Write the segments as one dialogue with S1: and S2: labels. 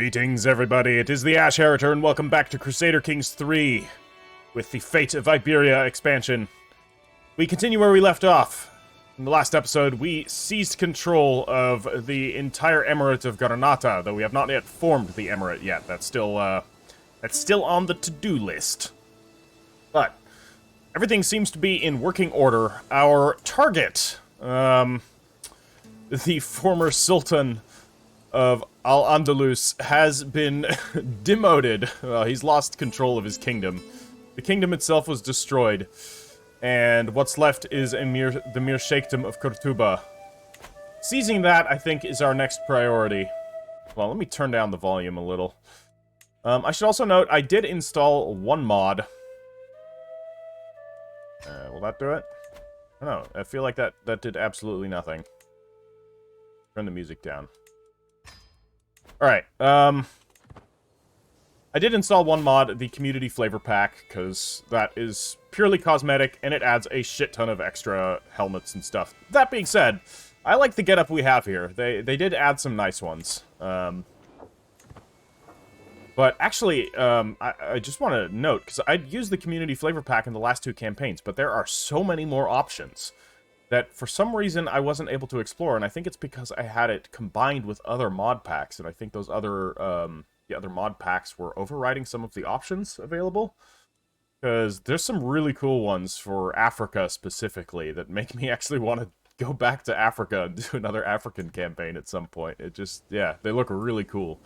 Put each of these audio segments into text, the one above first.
S1: Greetings, everybody. It is the Ash Heriter, and welcome back to Crusader Kings 3 with the Fate of Iberia expansion. We continue where we left off. In the last episode, we seized control of the entire Emirate of Granada, though we have not yet formed the Emirate yet. That's still on the to-do list. But everything seems to be in working order. Our target, the former Sultan of Al-Andalus, has been demoted. Well, he's lost control of his kingdom. The kingdom itself was destroyed, and what's left is the mere Sheikhdom of Cordoba. Seizing that, I think, is our next priority. Well, let me turn down the volume a little. I should also note, I did install one mod. Will that do it? I don't know. I feel like that did absolutely nothing. Turn the music down. Alright, I did install one mod, the Community Flavor Pack, because that is purely cosmetic, and it adds a shit ton of extra helmets and stuff. That being said, I like the getup we have here. They did add some nice ones. But actually, I just want to note, because I'd used the Community Flavor Pack in the last two campaigns, but there are so many more options that for some reason I wasn't able to explore, and I think it's because I had it combined with other mod packs, and I think those other, the other mod packs were overriding some of the options available. Because there's some really cool ones for Africa specifically that make me actually want to go back to Africa and do another African campaign at some point. It just, yeah, they look really cool.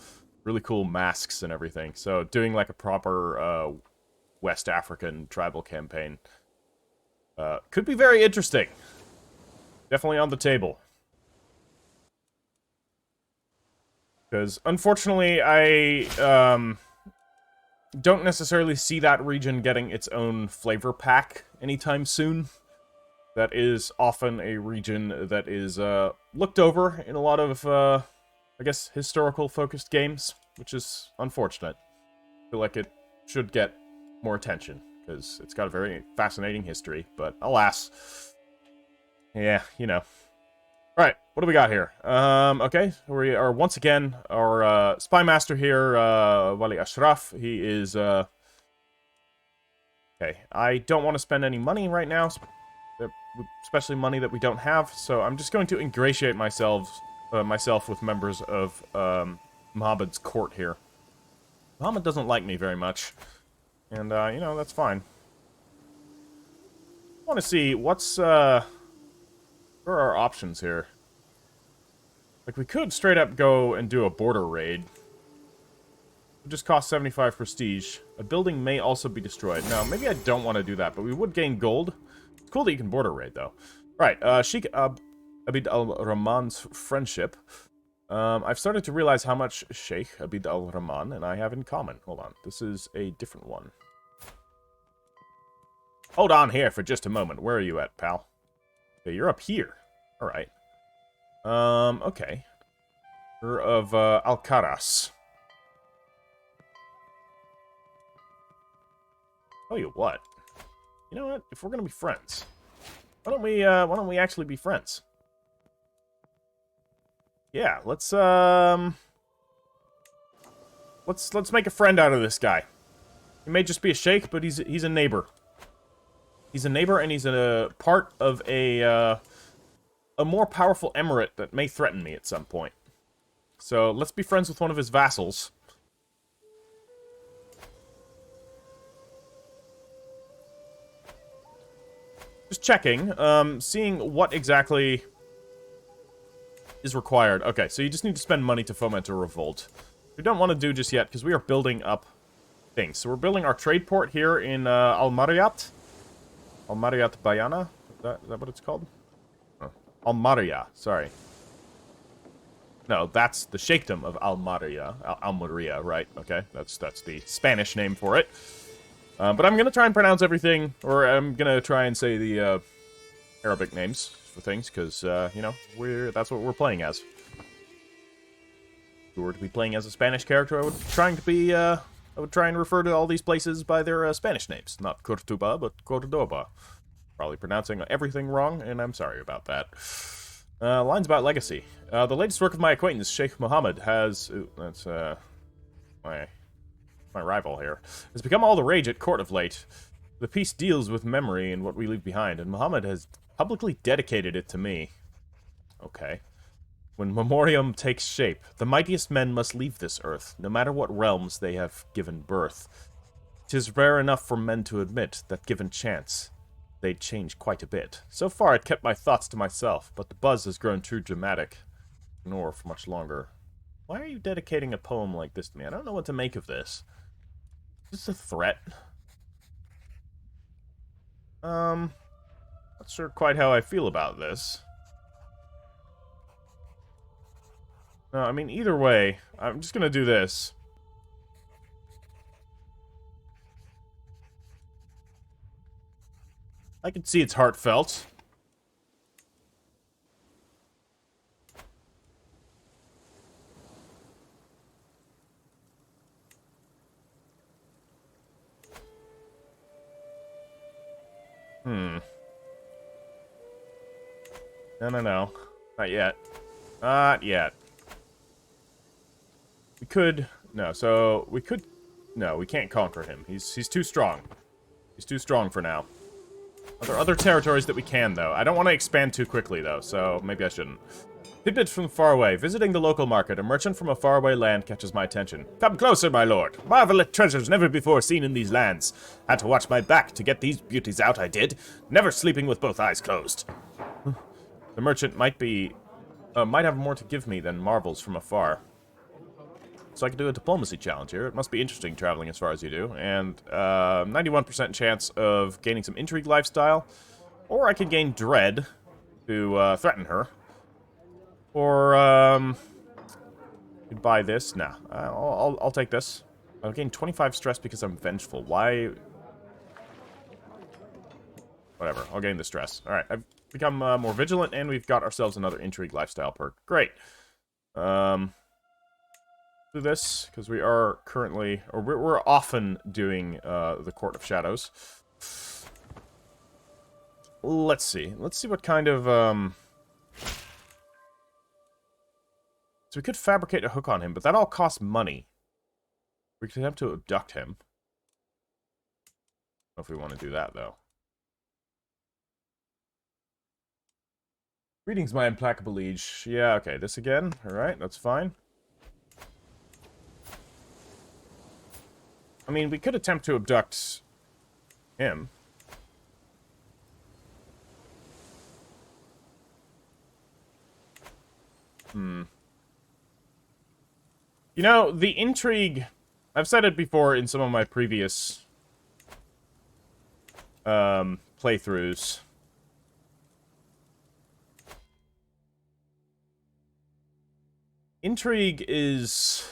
S1: Really cool masks and everything. So doing like a proper West African tribal campaign could be very interesting. Definitely on the table. Because, unfortunately, I don't necessarily see that region getting its own flavor pack anytime soon. That is often a region that is looked over in a lot of, I guess, historical-focused games, which is unfortunate. I feel like it should get more attention, because it's got a very fascinating history, but alas. Yeah, you know. Alright, what do we got here? Okay, we are once again, our spy master here, Wali Ashraf, he is, okay, I don't want to spend any money right now, especially money that we don't have, so I'm just going to ingratiate myself with members of, Muhammad's court here. Muhammad doesn't like me very much, and, you know, that's fine. I want to see what's, what are our options here? Like, we could straight up go and do a border raid. It would just cost 75 prestige. A building may also be destroyed. No, maybe I don't want to do that, but we would gain gold. It's cool that you can border raid, though. Right, Sheikh Abid al-Rahman's friendship. I've started to realize how much Sheikh Abid al-Rahman and I have in common. Hold on, this is a different one. Hold on here for just a moment. Where are you at, pal? Okay, you're up here. Alright. Okay. You're of, Alcaraz. Tell you what. You know what? If we're gonna be friends, why don't we actually be friends? Yeah, let's make a friend out of this guy. He may just be a sheikh, but he's a neighbor. He's a neighbor, and he's a part of a more powerful emirate that may threaten me at some point. So, let's be friends with one of his vassals. Just checking, seeing what exactly is required. Okay, so you just need to spend money to foment a revolt. We don't want to do just yet, because we are building up things. So we're building our trade port here in Al-Mariyat. Al-Mariyat Bayana? Is that what it's called? Oh. Al-Mariya, sorry. No, that's the Sheikhdom of Al-Mariya. Al-Mariya, right, okay. That's the Spanish name for it. But I'm gonna try and pronounce everything, or I'm gonna try and say the Arabic names for things, because, you know, that's what we're playing as. If we were to be playing as a Spanish character, I would try and refer to all these places by their Spanish names. Not Cordoba, but Cordoba. Probably pronouncing everything wrong, and I'm sorry about that. Lines about legacy. The latest work of my acquaintance, Sheikh Muhammad, has... Ooh, that's, my rival here, has become all the rage at court of late. The piece deals with memory and what we leave behind, and Muhammad has publicly dedicated it to me. Okay. When memoriam takes shape, the mightiest men must leave this earth, no matter what realms they have given birth. 'Tis rare enough for men to admit that given chance, they'd change quite a bit. So far I'd kept my thoughts to myself, but the buzz has grown too dramatic. Nor for much longer. Why are you dedicating a poem like this to me? I don't know what to make of this. Is this a threat? Not sure quite how I feel about this. No, I mean, either way, I'm just gonna do this. I can see it's heartfelt. No. Not yet. Not yet. We could... No, so... We could... No, we can't conquer him. He's too strong. He's too strong for now. Are there other territories that we can, though? I don't want to expand too quickly, though, so maybe I shouldn't. Tidbit from far away. Visiting the local market, a merchant from a faraway land catches my attention. Come closer, my lord. Marvelous treasures never before seen in these lands. Had to watch my back to get these beauties out, I did. Never sleeping with both eyes closed. The merchant might have more to give me than marvels from afar. So I can do a diplomacy challenge here. It must be interesting traveling as far as you do. And 91% chance of gaining some intrigue lifestyle. Or I can gain dread to threaten her. Or, could buy this. Nah, I'll take this. I'll gain 25 stress because I'm vengeful. Why? Whatever, I'll gain the stress. Alright, I've become more vigilant, and we've got ourselves another intrigue lifestyle perk. Great. Do this, because we are currently, or we're often doing the Court of Shadows. Let's see. Let's see what kind of, So we could fabricate a hook on him, but that all costs money. We could attempt to abduct him. I don't know if we want to do that, though. Greetings, my implacable liege. Yeah, okay, this again. Alright, that's fine. I mean, we could attempt to abduct him. You know, the intrigue... I've said it before in some of my previous playthroughs. Intrigue is...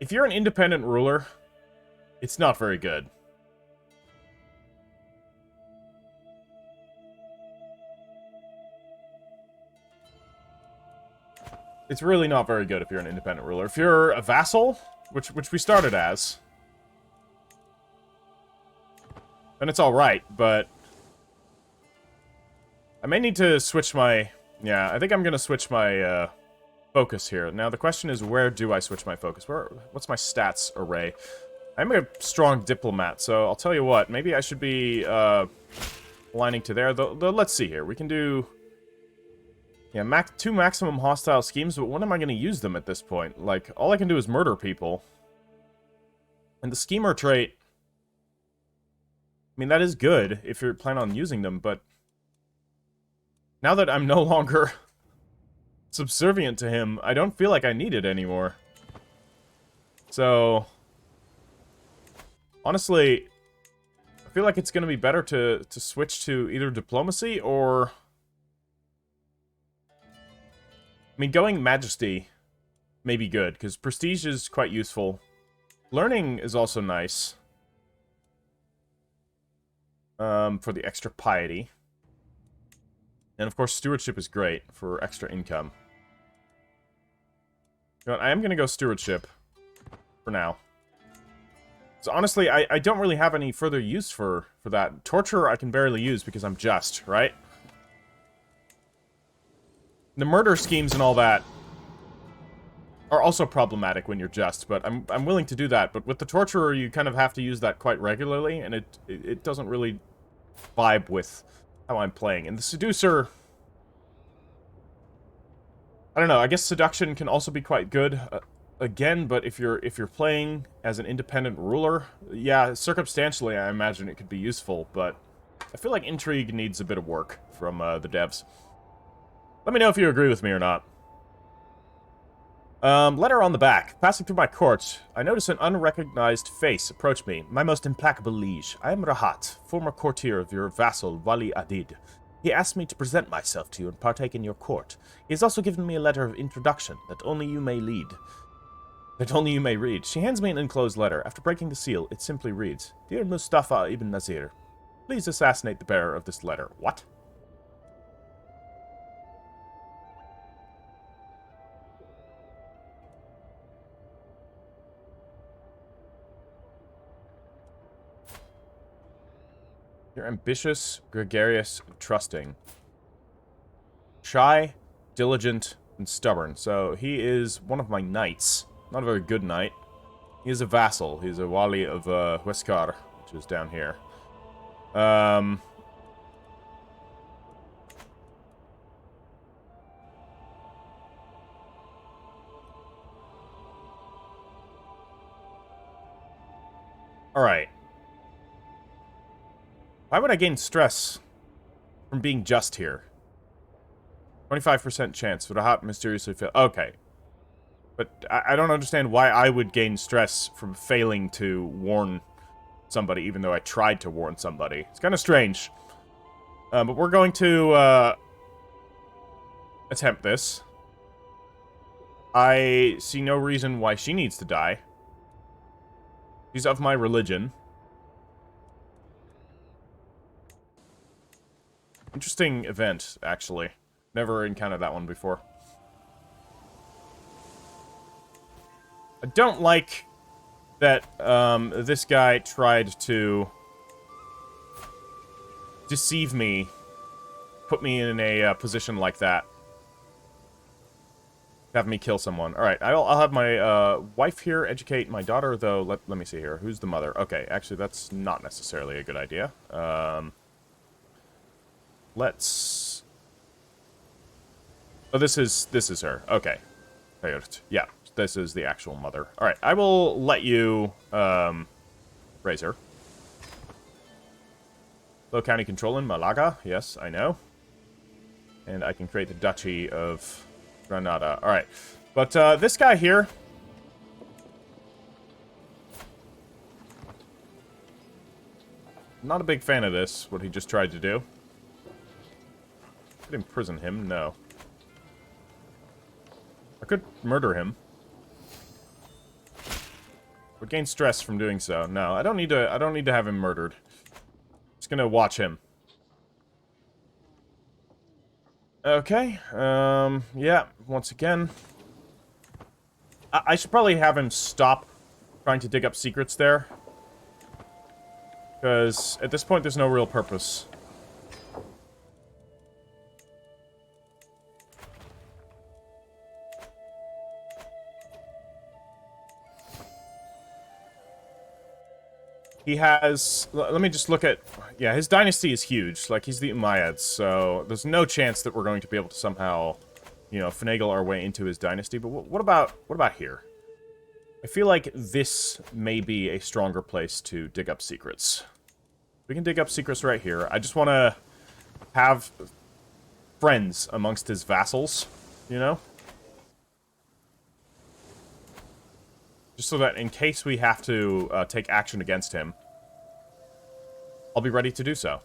S1: If you're an independent ruler, it's not very good. It's really not very good if you're an independent ruler. If you're a vassal, which we started as, then it's alright, but I may need to switch my... Yeah, I think I'm gonna switch my focus here. Now, the question is, where do I switch my focus? What's my stats array? I'm a strong diplomat, so I'll tell you what. Maybe I should be aligning to there. Though, let's see here. We can do... Yeah, 2 maximum hostile schemes, but when am I going to use them at this point? Like, all I can do is murder people. And the schemer trait... I mean, that is good if you're planning on using them, but... Now that I'm no longer subservient to him, I don't feel like I need it anymore. So... Honestly, I feel like it's going to be better to switch to either diplomacy or... I mean, going Majesty may be good, because Prestige is quite useful. Learning is also nice. For the extra piety. And of course, Stewardship is great for extra income. You know what, I am going to go Stewardship for now. So honestly, I don't really have any further use for that. Torture I can barely use because I'm just, right? The murder schemes and all that, are also problematic when you're just, but I'm willing to do that. But with the Torturer, you kind of have to use that quite regularly, and it doesn't really vibe with how I'm playing. And the Seducer, I don't know, I guess Seduction can also be quite good, again, but if you're playing as an independent ruler, yeah, circumstantially I imagine it could be useful, but I feel like Intrigue needs a bit of work from the devs. Let me know if you agree with me or not. Letter on the back. Passing through my court, I notice an unrecognized face approach me. My most implacable liege. I am Rahat, former courtier of your vassal, Wali Adid. He asked me to present myself to you and partake in your court. He has also given me a letter of introduction that only you may read. She hands me an enclosed letter. After breaking the seal, it simply reads, Dear Mustafa ibn Nazir, please assassinate the bearer of this letter. What? You're ambitious, gregarious, and trusting. Shy, diligent, and stubborn. So he is one of my knights. Not a very good knight. He is a vassal. He's a wali of Huescar, which is down here. Alright. Why would I gain stress from being just here? 25% chance. Would a hot mysteriously fail? Okay. But I don't understand why I would gain stress from failing to warn somebody, even though I tried to warn somebody. It's kind of strange. But we're going to attempt this. I see no reason why she needs to die. She's of my religion. Interesting event, actually. Never encountered that one before. I don't like that this guy tried to deceive me, put me in a position like that. Have me kill someone. Alright, I'll have my wife here educate my daughter, though. Let me see here. Who's the mother? Okay, actually, that's not necessarily a good idea. Let's... Oh, this is her. Okay. Yeah, this is the actual mother. Alright, I will let you, raise her. Low county control in Malaga. Yes, I know. And I can create the Duchy of Granada. Alright. But, this guy here... Not a big fan of this, what he just tried to do. Could imprison him? No. I could murder him. Would gain stress from doing so. No, I don't need to have him murdered. Just gonna watch him. Okay. Yeah, once again. I should probably have him stop trying to dig up secrets there. Because at this point there's no real purpose. He has... Let me just look at... Yeah, his dynasty is huge. Like, he's the Umayyads, so there's no chance that we're going to be able to somehow, you know, finagle our way into his dynasty. But what about here? I feel like this may be a stronger place to dig up secrets. We can dig up secrets right here. I just want to have friends amongst his vassals, you know? Just so that in case we have to take action against him, I'll be ready to do so.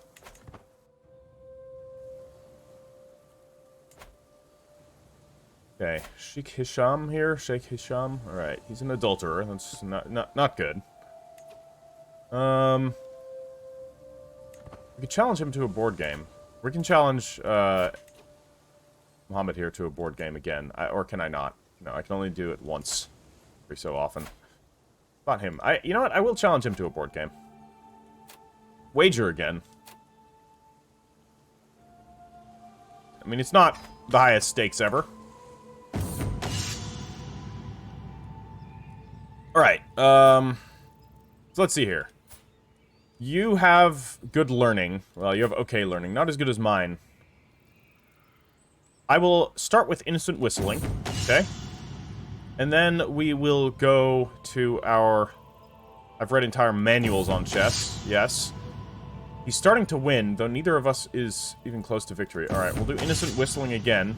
S1: Okay, Sheikh Hisham here. Sheikh Hisham. Alright, he's an adulterer. That's not good. We could challenge him to a board game. We can challenge Muhammad here to a board game again. Or can I not? No, I can only do it once. Every so often. About him. You know what? I will challenge him to a board game. Wager again. I mean, it's not the highest stakes ever. So let's see here. You have good learning. Well, you have okay learning. Not as good as mine. I will start with innocent whistling. Okay. And then we will go to our... I've read entire manuals on chess. Yes. He's starting to win, though neither of us is even close to victory. Alright, we'll do innocent whistling again.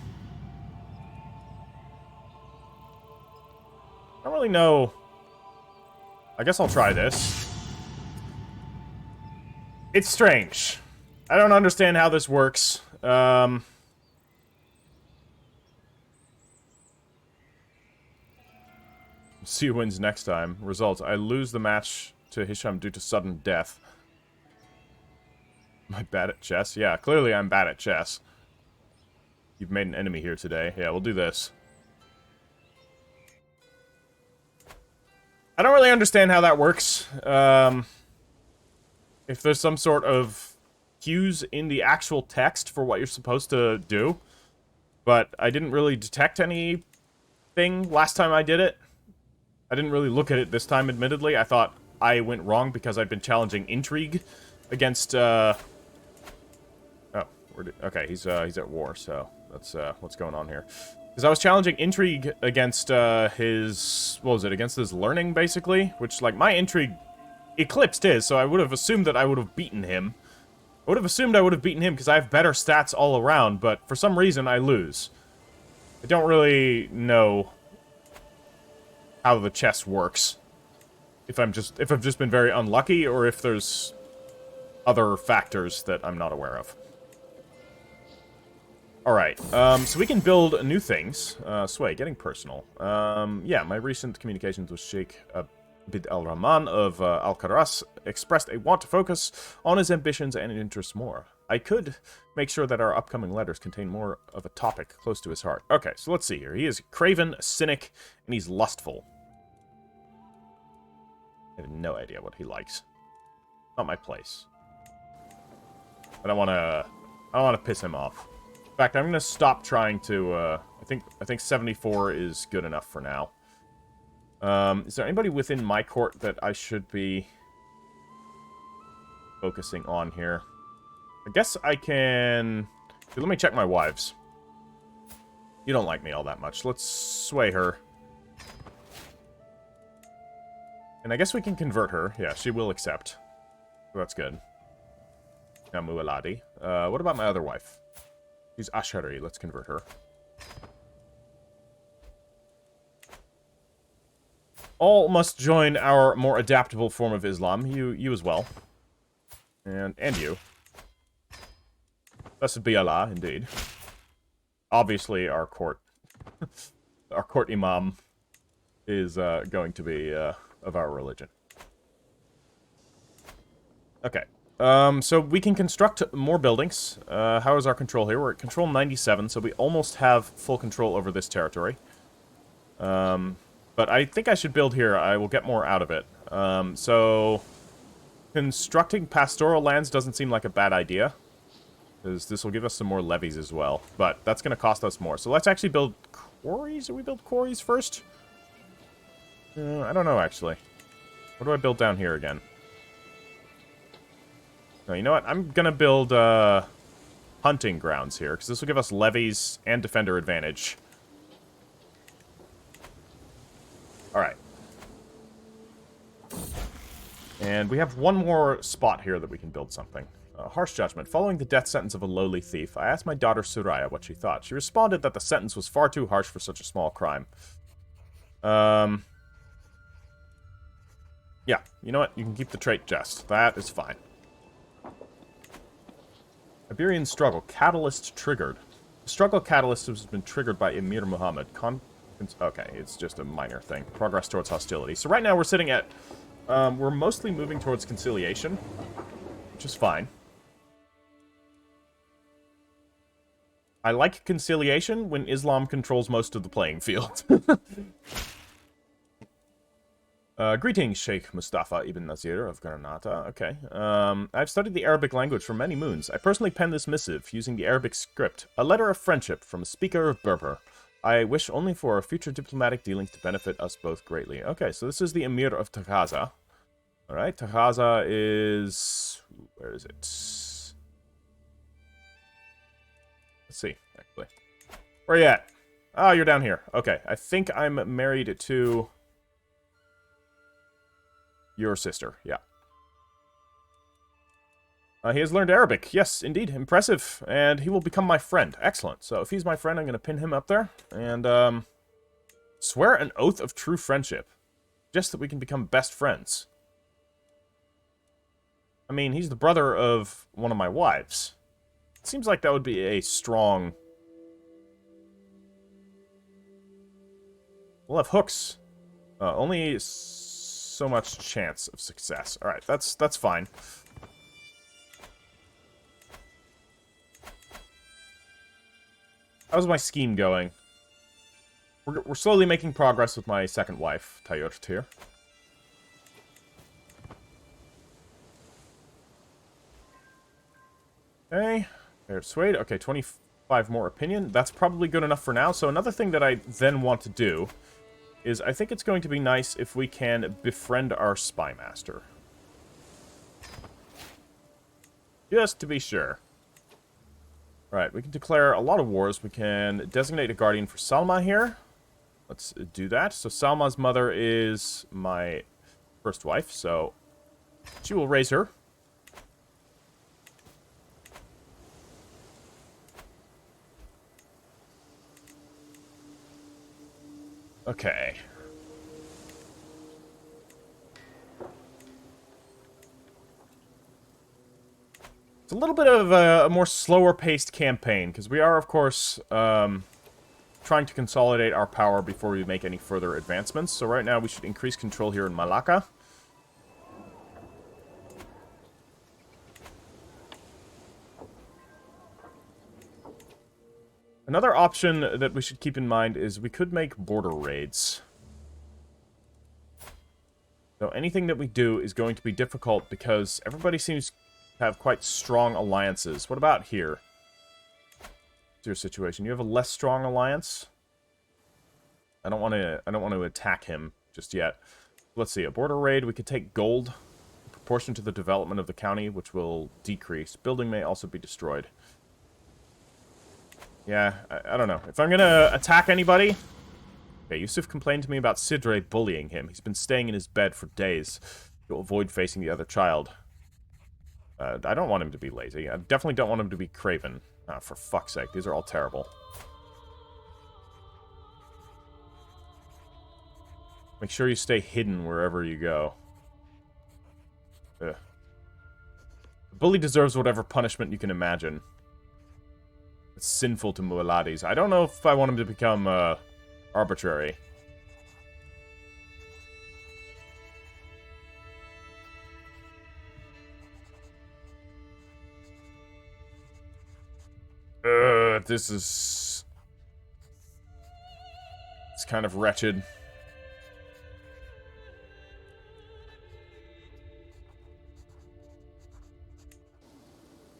S1: I don't really know... I guess I'll try this. It's strange. I don't understand how this works. See who wins next time. Results. I lose the match to Hisham due to sudden death. Am I bad at chess? Yeah, clearly I'm bad at chess. You've made an enemy here today. Yeah, we'll do this. I don't really understand how that works. If there's some sort of cues in the actual text for what you're supposed to do. But I didn't really detect anything last time I did it. I didn't really look at it this time, admittedly. I thought I went wrong because I'd been challenging Intrigue against, Oh, okay, he's at war, so that's, what's going on here. Because I was challenging Intrigue against, his... What was it? Against his learning, basically? Which, like, my Intrigue eclipsed his, so I would have assumed that I would have beaten him. I would have assumed I would have beaten him because I have better stats all around, but for some reason I lose. I don't really know how the chess works. If I've just been very unlucky, or if there's other factors that I'm not aware of. Alright, so we can build new things. Sway, getting personal. Yeah, my recent communications with Sheikh Abd al-Rahman of Al-Qaras expressed a want to focus on his ambitions and interests more. I could make sure that our upcoming letters contain more of a topic close to his heart. Okay, so let's see here. He is craven, cynic, and he's lustful. I have no idea what he likes. Not my place. I don't want to piss him off. In fact, I'm going to stop trying to, I think 74 is good enough for now. Is there anybody within my court that I should be focusing on here? I guess I can... Dude, let me check my wives. You don't like me all that much. Let's sway her. And I guess we can convert her. Yeah, she will accept. So that's good. Namu Aladi. What about my other wife? She's Ashari. Let's convert her. All must join our more adaptable form of Islam. You as well. And you. Blessed be Allah, indeed. Obviously, our court... our court imam is going to be of our religion. Okay. So we can construct more buildings. How is our control here? We're at control 97, so we almost have full control over this territory. But I think I should build here. I will get more out of it. So constructing pastoral lands doesn't seem like a bad idea, because this will give us some more levies as well. But that's going to cost us more. So let's actually build quarries. Do we build quarries first? I don't know, actually. What do I build down here again? No, you know what? I'm going to build hunting grounds here, because this will give us levies and defender advantage. Alright. And we have one more spot here that we can build something. Harsh judgment. Following the death sentence of a lowly thief, I asked my daughter Suraya what she thought. She responded that the sentence was far too harsh for such a small crime. Yeah, you know what? You can keep the trait jest. That is fine. Iberian struggle. Catalyst triggered. The struggle catalyst has been triggered by Emir Muhammad. Okay, it's just a minor thing. Progress towards hostility. So right now we're sitting at... we're mostly moving towards conciliation, which is fine. I like conciliation when Islam controls most of the playing field. Greetings, Sheikh Mustafa ibn Nazir of Granada. Okay. I've studied the Arabic language for many moons. I personally penned this missive using the Arabic script. A letter of friendship from a speaker of Berber. I wish only for future diplomatic dealings to benefit us both greatly. Okay, so this is the Emir of Takaza. Alright, Takaza is... where is it? Let's see, actually. Where are you at? Oh, you're down here. Okay, I think I'm married to... your sister, yeah. He has learned Arabic. Yes, indeed. Impressive. And he will become my friend. Excellent. So if he's my friend, I'm going to pin him up there. And, swear an oath of true friendship. Just that we can become best friends. I mean, he's the brother of one of my wives. It seems like that would be a strong... We'll have hooks. Only so much chance of success. Alright, that's fine. How's my scheme going? We're slowly making progress with my second wife, Tulaytulah. Okay, persuade. Okay, 25 more opinion. That's probably good enough for now. So another thing that I then want to do is I think it's going to be nice if we can befriend our spy master. Just to be sure. Right, we can declare a lot of wars. We can designate a guardian for Salma here. Let's do that. So Salma's mother is my first wife, so she will raise her. Okay. It's a little bit of a more slower-paced campaign, because we are, of course, trying to consolidate our power before we make any further advancements. So right now we should increase control here in Malacca. Another option that we should keep in mind is we could make border raids. So anything that we do is going to be difficult because everybody seems to have quite strong alliances. What about here? What's your situation? You have a less strong alliance? I don't want to attack him just yet. Let's see, a border raid, we could take gold in proportion to the development of the county, which will decrease. Building may also be destroyed. Yeah, I don't know. If I'm gonna attack anybody... Okay, Yusuf complained to me about Sidre bullying him. He's been staying in his bed for days to avoid facing the other child. I don't want him to be lazy. I definitely don't want him to be craven. Ah, for fuck's sake, these are all terrible. Make sure you stay hidden wherever you go. Ugh. The bully deserves whatever punishment you can imagine. It's sinful to Mu'alades. I don't know if I want him to become, arbitrary. This is... It's kind of wretched.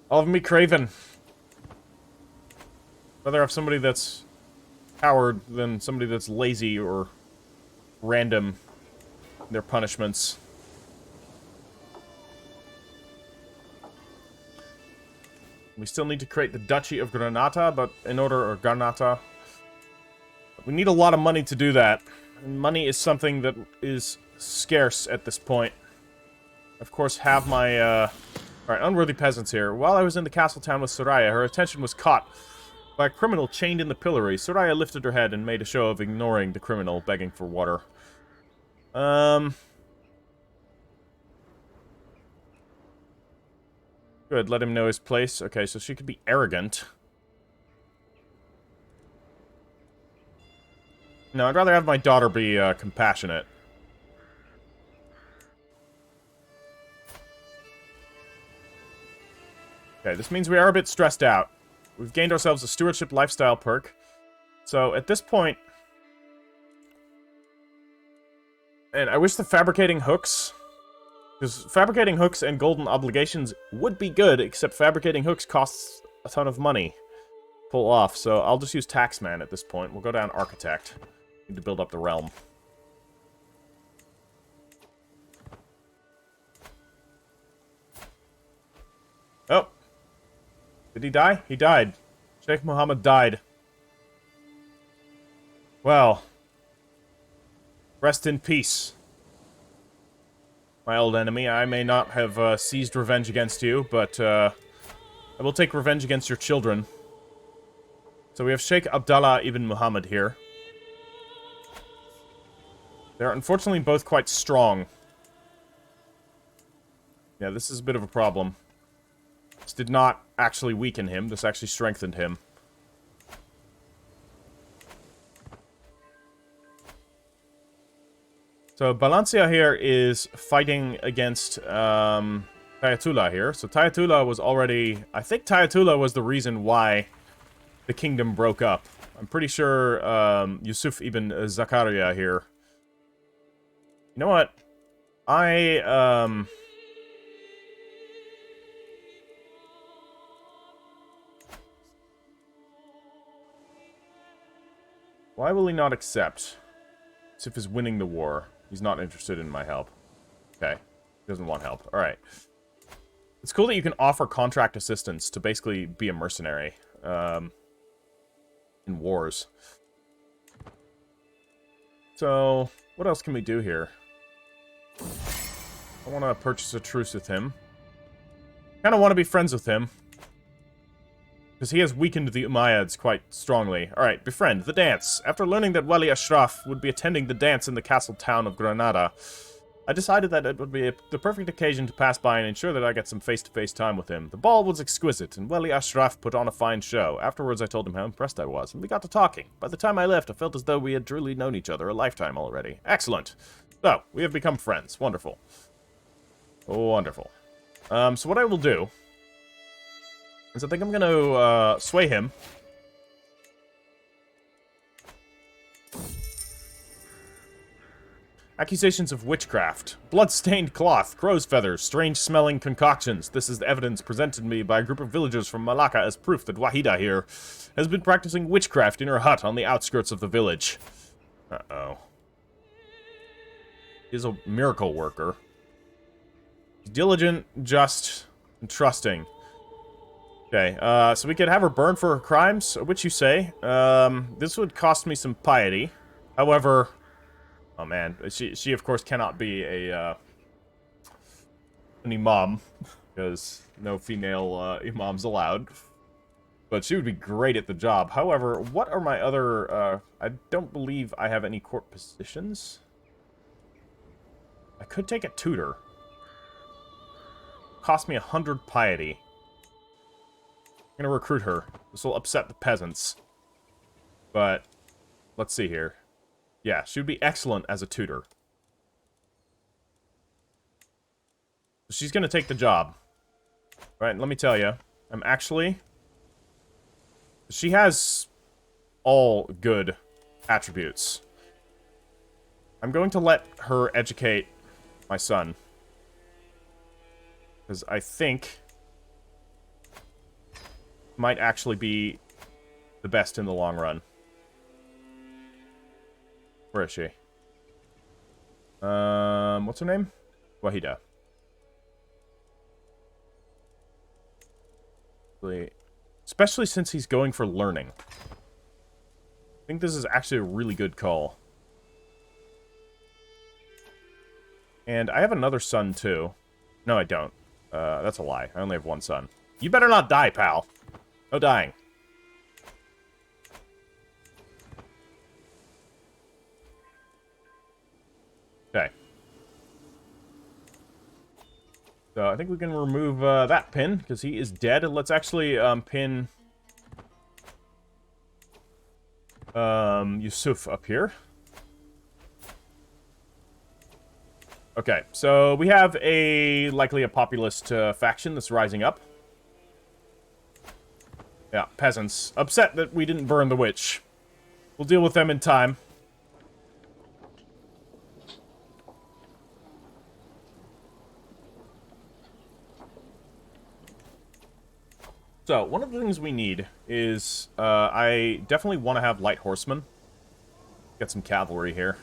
S1: All of them be craven. Rather have somebody that's coward than somebody that's lazy or random in their punishments. We still need to create the Duchy of Granada, but in order, or Granada, we need a lot of money to do that. And money is something that is scarce at this point. Of course, have my, Alright, unworthy peasants here. While I was in the castle town with Soraya, her attention was caught by a criminal chained in the pillory. Soraya lifted her head and made a show of ignoring the criminal, begging for water. Good, let him know his place. Okay, so she could be arrogant. No, I'd rather have my daughter be, compassionate. Okay, this means we are a bit stressed out. We've gained ourselves a stewardship lifestyle perk. So, at this point... And I wish the fabricating hooks... Because fabricating hooks and golden obligations would be good, except fabricating hooks costs a ton of money. pull off, so I'll just use Taxman at this point. We'll go down Architect. Need to build up the realm. Oh. Did he die? He died. Sheikh Muhammad died. Well. Rest in peace. My old enemy. I may not have seized revenge against you, but I will take revenge against your children. So we have Sheikh Abdallah ibn Muhammad here. They're unfortunately both quite strong. Yeah, this is a bit of a problem. This did not actually weaken him. This actually strengthened him. So Balancia here is fighting against Tulaytulah here. So Tulaytulah was already... I think Tulaytulah was the reason why the kingdom broke up. I'm pretty sure Yusuf ibn Zakaria here. You know what? Why will he not accept? Yusuf is winning the war. He's not interested in my help. Okay. He doesn't want help. Alright. It's cool that you can offer contract assistance to basically be a mercenary. In wars. So, what else can we do here? I want to purchase a truce with him. Kind of want to be friends with him. Because he has weakened the Umayyads quite strongly. Alright, befriend. The dance. After learning that Wali Ashraf would be attending the dance in the castle town of Granada, I decided that it would be the perfect occasion to pass by and ensure that I get some face-to-face time with him. The ball was exquisite, and Wali Ashraf put on a fine show. Afterwards, I told him how impressed I was, and we got to talking. By the time I left, I felt as though we had truly known each other a lifetime already. Excellent. So, we have become friends. Wonderful. Wonderful. So what I will do is I think I'm going to sway him. Accusations of witchcraft. Blood-stained cloth, crow's feathers, strange-smelling concoctions. This is the evidence presented to me by a group of villagers from Malacca as proof that Wahida here has been practicing witchcraft in her hut on the outskirts of the village. Uh-oh. He's a miracle worker. He's diligent, just, and trusting. Okay, so we could have her burned for her crimes, which you say. This would cost me some piety. However... Oh man, she of course cannot be an imam, because no female imams allowed. But she would be great at the job. However, what are my other, I don't believe I have any court positions. I could take a tutor. Cost me 100 piety. I'm gonna recruit her. This will upset the peasants. But, let's see here. Yeah, she would be excellent as a tutor. She's going to take the job. Right, let me tell you. I'm actually... She has all good attributes. I'm going to let her educate my son. Because I think... might actually be the best in the long run. Where is she? What's her name? Wahida. Especially since he's going for learning. I think this is actually a really good call. And I have another son, too. No, I don't. That's a lie. I only have one son. You better not die, pal. No dying. Okay. So I think we can remove that pin, because he is dead. Let's actually pin Yusuf up here. Okay, so we have likely a populist faction that's rising up. Yeah, peasants. Upset that we didn't burn the witch. We'll deal with them in time. So, one of the things we need is, I definitely want to have light horsemen. Get some cavalry here.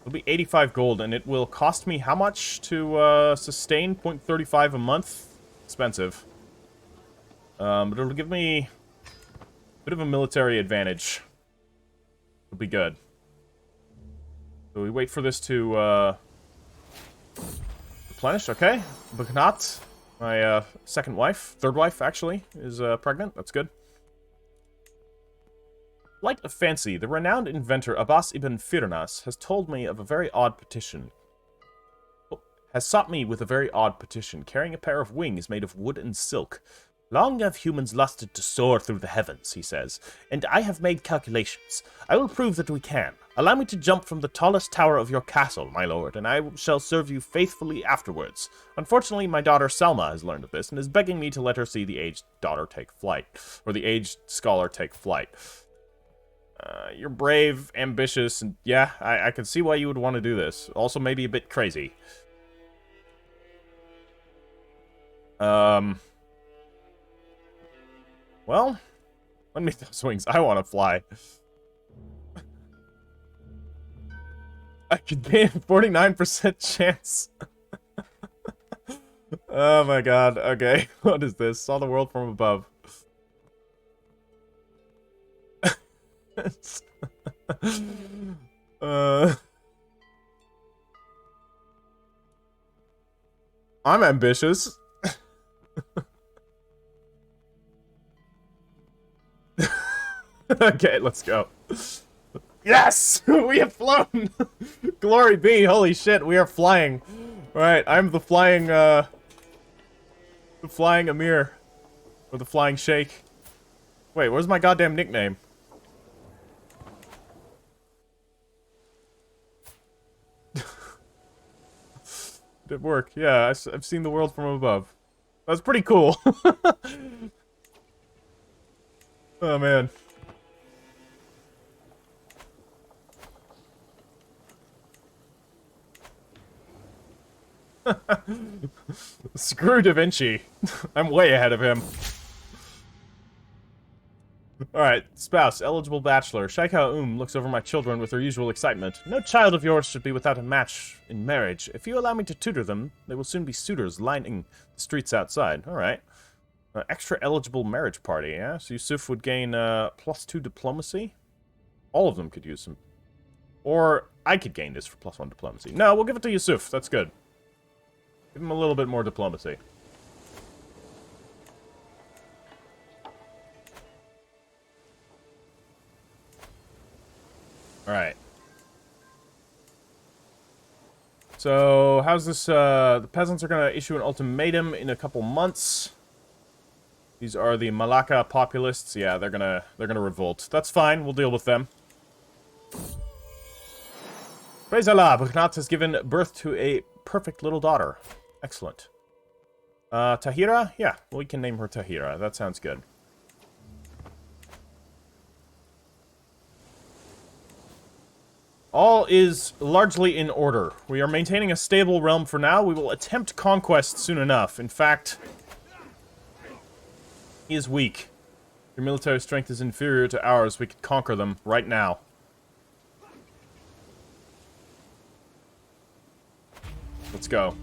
S1: It'll be 85 gold, and it will cost me how much to, sustain? 0.35 a month? Expensive. But it'll give me a bit of a military advantage. It'll be good. So we wait for this to, replenish, okay. Buknat, my, second wife, third wife, actually, is, pregnant. That's good. Light of fancy, the renowned inventor Abbas ibn Firnas has told me of a very odd petition. Has sought me with a very odd petition, carrying a pair of wings made of wood and silk. Long have humans lusted to soar through the heavens, he says, and I have made calculations. I will prove that we can. Allow me to jump from the tallest tower of your castle, my lord, and I shall serve you faithfully afterwards. Unfortunately, my daughter Selma has learned of this, and is begging me to let her see the aged daughter take flight, or the aged scholar take flight. You're brave, ambitious, and yeah, I can see why you would want to do this. Also, maybe a bit crazy. Well, let me those wings. I want to fly. I could gain a 49% chance. Oh my god, okay. What is this? Saw the world from above. I'm ambitious. Okay, let's go. Yes! We have flown! Glory be, holy shit, we are flying. Alright, I'm the flying Emir. Or the flying Sheikh. Wait, where's my goddamn nickname? Did work. Yeah, I've seen the world from above. That's pretty cool. Oh, man. Screw Da Vinci. I'm way ahead of him. Alright, spouse, eligible bachelor. Sheikh looks over my children with her usual excitement. No child of yours should be without a match in marriage. If you allow me to tutor them, they will soon be suitors lining the streets outside. Alright. Extra eligible marriage party, yeah? So Yusuf would gain +2 diplomacy? All of them could use some. Or I could gain this for +1 diplomacy. No, we'll give it to Yusuf. That's good. Give him a little bit more diplomacy. Alright. So, how's this, the peasants are gonna issue an ultimatum in a couple months. These are the Malacca populists. Yeah, they're gonna revolt. That's fine, we'll deal with them. Praise Allah, Buknat has given birth to a perfect little daughter. Excellent. Tahira? Yeah, we can name her Tahira. That sounds good. All is largely in order. We are maintaining a stable realm for now. We will attempt conquest soon enough. In fact, he is weak. Your military strength is inferior to ours. We could conquer them right now. Let's go.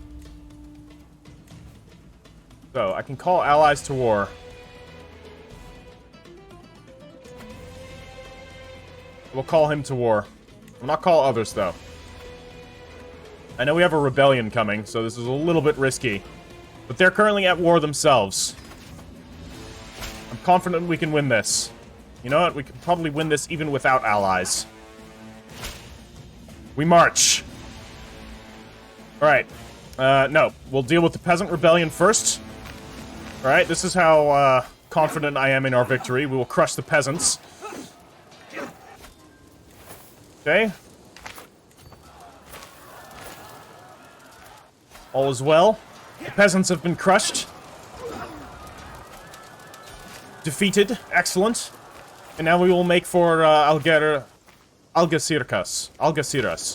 S1: So, I can call allies to war. We'll call him to war. We'll not call others, though. I know we have a rebellion coming, so this is a little bit risky. But they're currently at war themselves. I'm confident we can win this. You know what? We can probably win this even without allies. We march. Alright. No. We'll deal with the peasant rebellion first. Alright, this is how confident I am in our victory. We will crush the peasants. Okay. All is well. The peasants have been crushed. Defeated. Excellent. And now we will make for Algeciras.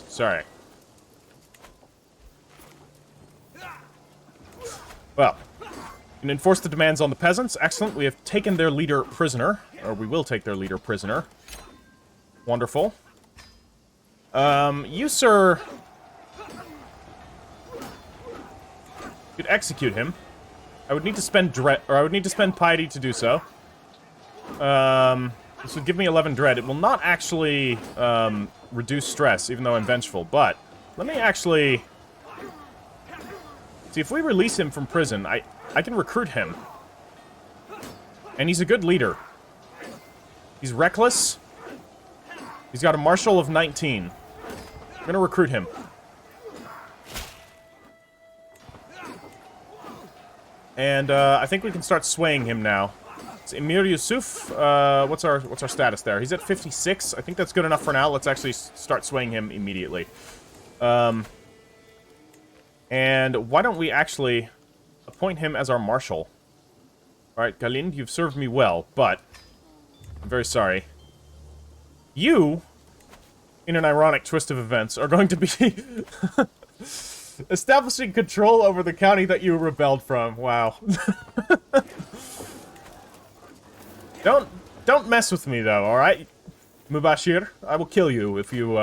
S1: Sorry. Well. can enforce the demands on the peasants. Excellent. We have taken their leader prisoner. Or we will take their leader prisoner. Wonderful. You, sir... could execute him. I would need to spend dread... or I would need to spend piety to do so. This would give me 11 dread. It will not actually, reduce stress, even though I'm vengeful. But, let me actually... see, if we release him from prison, I can recruit him. And he's a good leader. He's reckless. He's got a marshal of 19. I'm gonna recruit him. And, I think we can start swaying him now. It's Emir Yusuf. What's our status there? He's at 56. I think that's good enough for now. Let's actually start swaying him immediately. And why don't we actually appoint him as our marshal? Alright, Galind, you've served me well, but I'm very sorry. You, in an ironic twist of events, are going to be establishing control over the county that you rebelled from. Wow. Don't mess with me, though, alright? Mubashir, I will kill you if you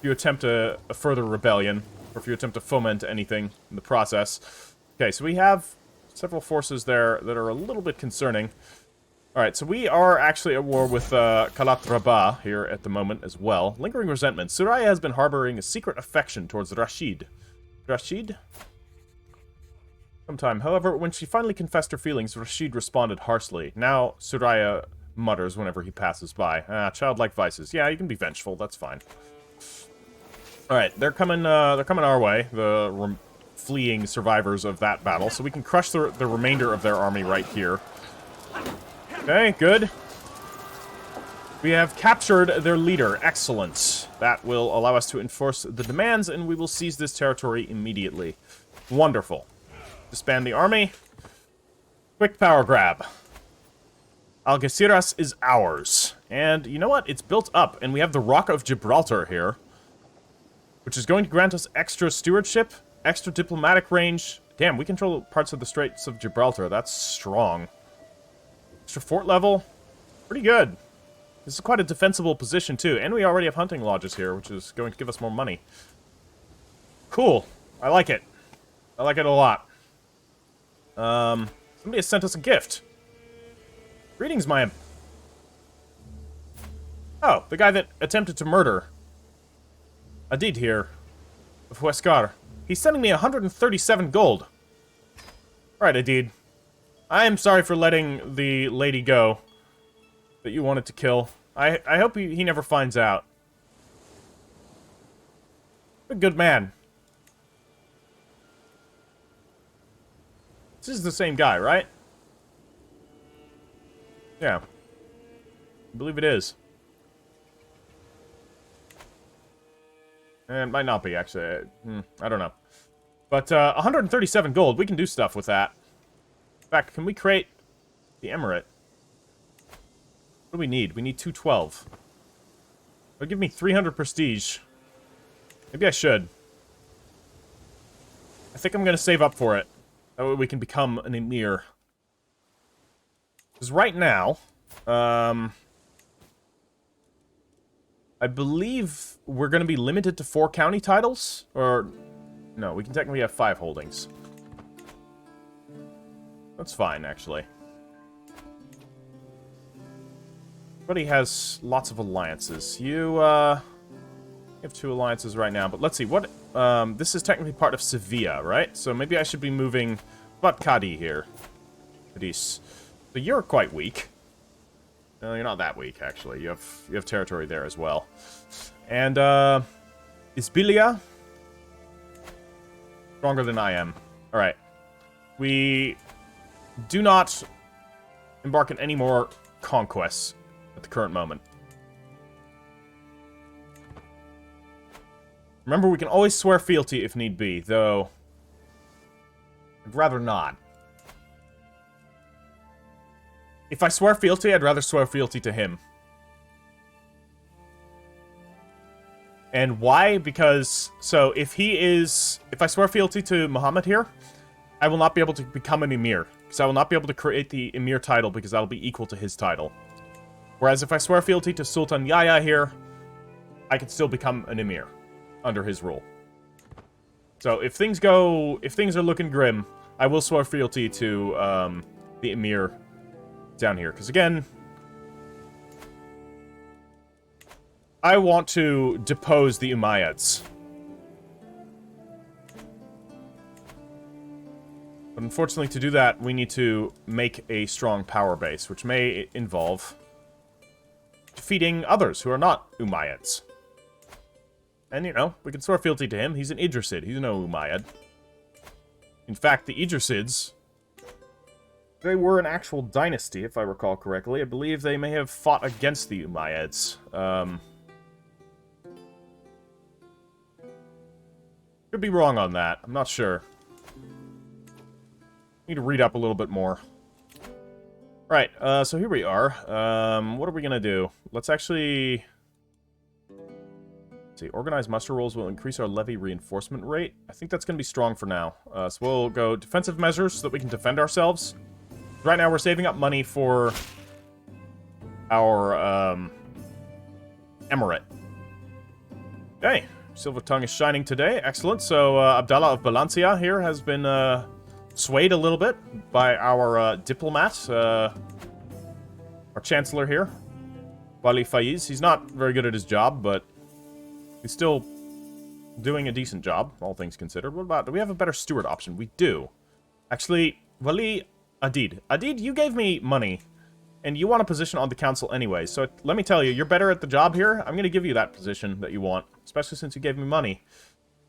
S1: attempt a further rebellion, or if you attempt to foment anything in the process. Okay, so we have several forces there that are a little bit concerning. Alright, so we are actually at war with Calatrava here at the moment as well. Lingering resentment. Suraya has been harboring a secret affection towards Rashid. Rashid? Sometime. However, when she finally confessed her feelings, Rashid responded harshly. Now, Suraya mutters whenever he passes by. Childlike vices. Yeah, you can be vengeful. That's fine. Alright, they're coming our way. The fleeing survivors of that battle. So we can crush the remainder of their army right here. Okay, good. We have captured their leader. Excellent. That will allow us to enforce the demands, and we will seize this territory immediately. Wonderful. Disband the army. Quick power grab. Algeciras is ours. And you know what? It's built up, and we have the Rock of Gibraltar here, which is going to grant us extra stewardship, extra diplomatic range. Damn, we control parts of the Straits of Gibraltar. That's strong. Extra fort level. Pretty good. This is quite a defensible position, too. And we already have hunting lodges here, which is going to give us more money. Cool. I like it. I like it a lot. Somebody has sent us a gift. Greetings, my... oh, the guy that attempted to murder Adid here, of Huescar. He's sending me 137 gold. Alright, Adid. I am sorry for letting the lady go that you wanted to kill. I hope he never finds out. A good man. This is the same guy, right? Yeah. I believe it is. And it might not be, actually. I don't know. But, 137 gold. We can do stuff with that. In fact, can we create the emirate? What do we need? We need 212. It'll give me 300 prestige. Maybe I should. I think I'm going to save up for it. That way we can become an Emir. Because right now, I believe we're going to be limited to 4 county titles. Or, no, we can technically have 5 holdings. That's fine, actually. Everybody has lots of alliances. You have 2 alliances right now, but let's see, what... this is technically part of Sevilla, right? So maybe I should be moving... what about Cadiz here? Cadiz. So you're quite weak. No, you're not that weak, actually. You have territory there as well. And, Isbilia? Stronger than I am. Alright. We do not embark on any more conquests at the current moment. Remember, we can always swear fealty if need be, though I'd rather not. If I swear fealty, I'd rather swear fealty to him. And why? Because, so, if I swear fealty to Muhammad here, I will not be able to become an Emir. Because I will not be able to create the Emir title because that'll be equal to his title. Whereas if I swear fealty to Sultan Yahya here, I can still become an Emir under his rule. So if things are looking grim, I will swear fealty to the Emir down here. Because again, I want to depose the Umayyads. But unfortunately, to do that, we need to make a strong power base, which may involve defeating others who are not Umayyads. And, you know, we can swear fealty to him. He's an Idrisid. He's no Umayyad. In fact, the Idrisids, they were an actual dynasty, if I recall correctly. I believe they may have fought against the Umayyads. Could be wrong on that. I'm not sure. Need to read up a little bit more. Right, so here we are. What are we gonna do? Let's actually... Let's see, organized muster rolls will increase our levy reinforcement rate. I think that's gonna be strong for now. So we'll go defensive measures so that we can defend ourselves. Right now we're saving up money for our, emirate. Okay, Silver Tongue is shining today. Excellent. So, Abdallah of Balancia here has been, swayed a little bit by our diplomat, our chancellor here, Wali Faiz. He's not very good at his job, but he's still doing a decent job, all things considered. What about, do we have a better steward option? We do. Actually, Wali Adid. Adid, you gave me money, and you want a position on the council anyway, so let me tell you, you're better at the job here. I'm going to give you that position that you want, especially since you gave me money.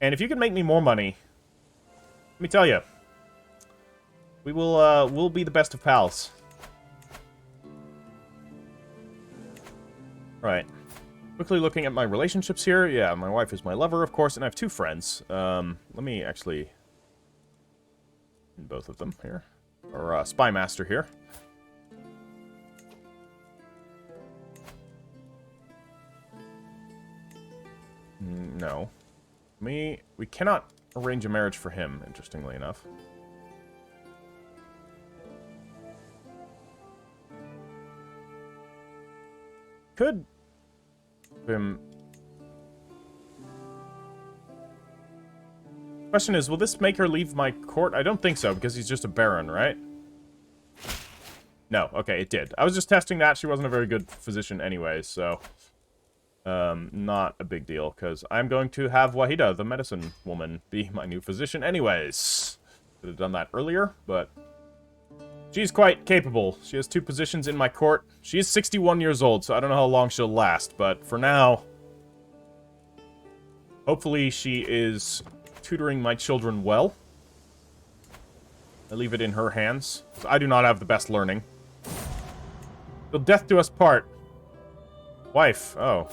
S1: And if you can make me more money, let me tell you, we will, we'll be the best of pals. Right. Quickly looking at my relationships here. Yeah, my wife is my lover, of course, and I have 2 friends. Let me actually... both of them here. Or, Spy Master here. No. We cannot arrange a marriage for him, interestingly enough. Could him. Question is, will this make her leave my court? I don't think so, because he's just a baron, right? No, okay, it did. I was just testing that. She wasn't a very good physician anyway, so... not a big deal, because I'm going to have Wahida, the medicine woman, be my new physician anyways. Could have done that earlier, but... she's quite capable. She has 2 positions in my court. She is 61 years old, so I don't know how long she'll last, but for now... hopefully she is tutoring my children well. I leave it in her hands. I do not have the best learning. Till death do us part. Wife. Oh.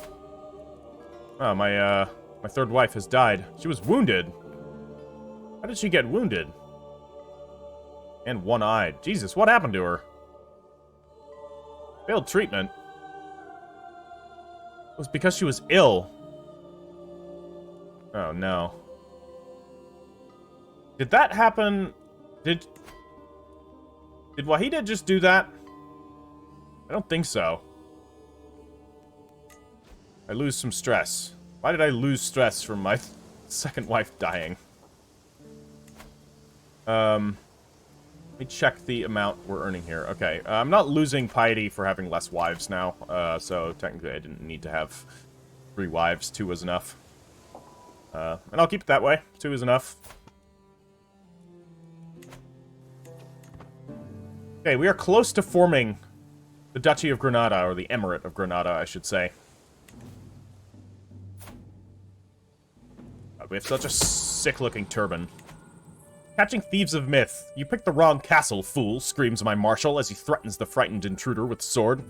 S1: Oh, my 3rd wife has died. She was wounded. How did she get wounded? And one-eyed. Jesus, what happened to her? Failed treatment. It was because she was ill. Oh, no. Did that happen? Did Wahida just do that? I don't think so. I lose some stress. Why did I lose stress from my 2nd wife dying? Let me check the amount we're earning here. Okay, I'm not losing piety for having less wives now, so technically I didn't need to have 3 wives. 2 was enough. And I'll keep it that way. 2 is enough. Okay, we are close to forming the Duchy of Granada, or the Emirate of Granada, I should say. We have such a sick-looking turban. Catching thieves of myth. You picked the wrong castle, fool, screams my marshal as he threatens the frightened intruder with sword.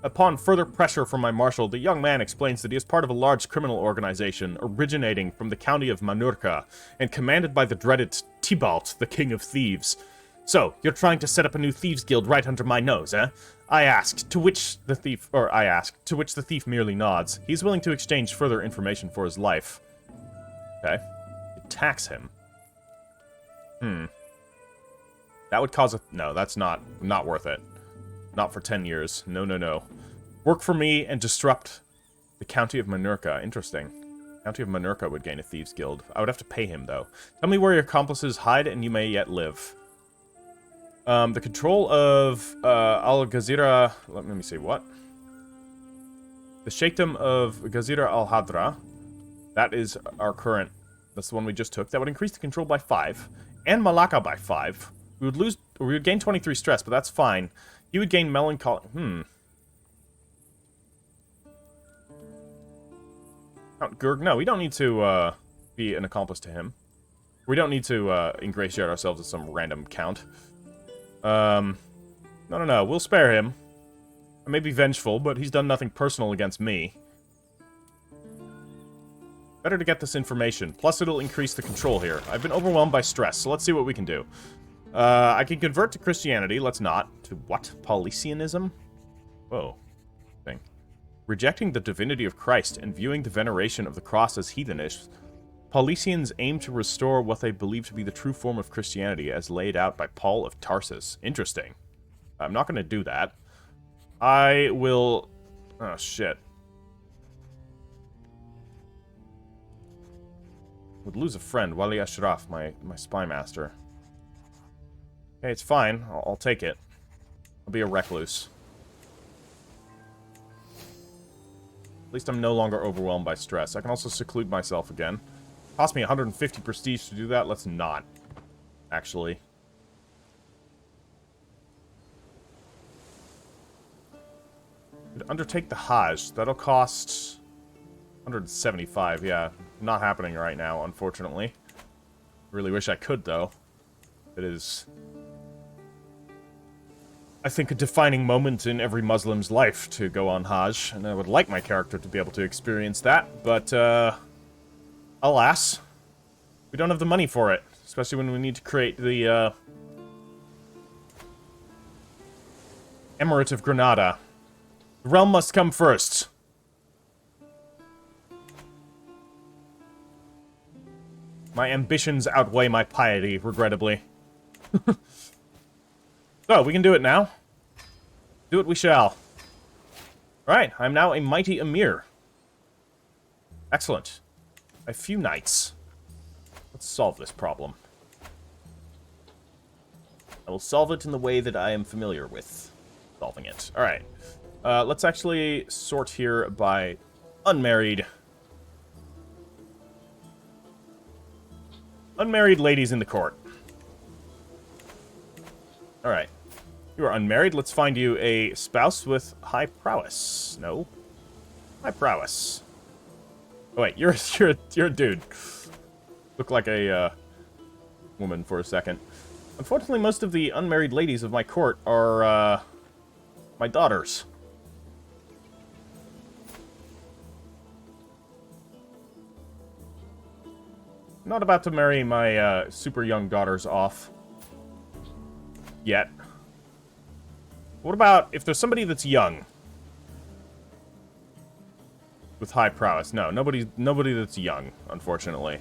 S1: Upon further pressure from my marshal, the young man explains that he is part of a large criminal organization originating from the county of Minorca and commanded by the dreaded Tybalt, the king of thieves. So, you're trying to set up a new thieves guild right under my nose, eh? I ask, to which the thief merely nods. He's willing to exchange further information for his life. Okay. Attacks him. That would cause a... No, that's not worth it. Not for 10 years. No, no, no. Work for me and disrupt the County of Minorca. Interesting. County of Minorca would gain a Thieves Guild. I would have to pay him, though. Tell me where your accomplices hide and you may yet live. The control of Al-Ghazira... Let me see, what? The Sheikhdom of Ghazira al-Hadra. That is our current... That's the one we just took. That would increase the control by 5. And Malacca by 5. We would lose... Or we would gain 23 stress, but that's fine. He would gain melancholy... Count Gurg? No, we don't need to be an accomplice to him. We don't need to ingratiate ourselves with some random count. No. We'll spare him. I may be vengeful, but he's done nothing personal against me. Better to get this information. Plus, it'll increase the control here. I've been overwhelmed by stress, so let's see what we can do. I can convert to Christianity. Let's not. To what? Paulicianism? Whoa. Thing. Rejecting the divinity of Christ and viewing the veneration of the cross as heathenish, Paulicians aim to restore what they believe to be the true form of Christianity as laid out by Paul of Tarsus. Interesting. I'm not going to do that. I will... Oh, shit. Would lose a friend, Wali Ashraf, my spy master. Okay, it's fine. I'll take it. I'll be a recluse. At least I'm no longer overwhelmed by stress. I can also seclude myself again. Cost me 150 prestige to do that. Let's not. Actually. Undertake the Hajj. That'll cost 175. Yeah, not happening right now, unfortunately. Really wish I could, though. It is... I think a defining moment in every Muslim's life to go on Hajj, and I would like my character to be able to experience that, but, alas, we don't have the money for it, especially when we need to create the, Emirate of Granada. The realm must come first. My ambitions outweigh my piety, regrettably. So, we can do it now. Do it we shall. Alright, I'm now a mighty Emir. Excellent. A few knights. Let's solve this problem. I will solve it in the way that I am familiar with solving it. Alright. Let's actually sort here by unmarried. Unmarried ladies in the court. Alright. You are unmarried. Let's find you a spouse with high prowess. No. High prowess. Oh, wait. You're a dude. Look like a, woman for a second. Unfortunately, most of the unmarried ladies of my court are, my daughters. I'm not about to marry my, super young daughters off. Yet. What about if there's somebody that's young? With high prowess. No, nobody that's young, unfortunately.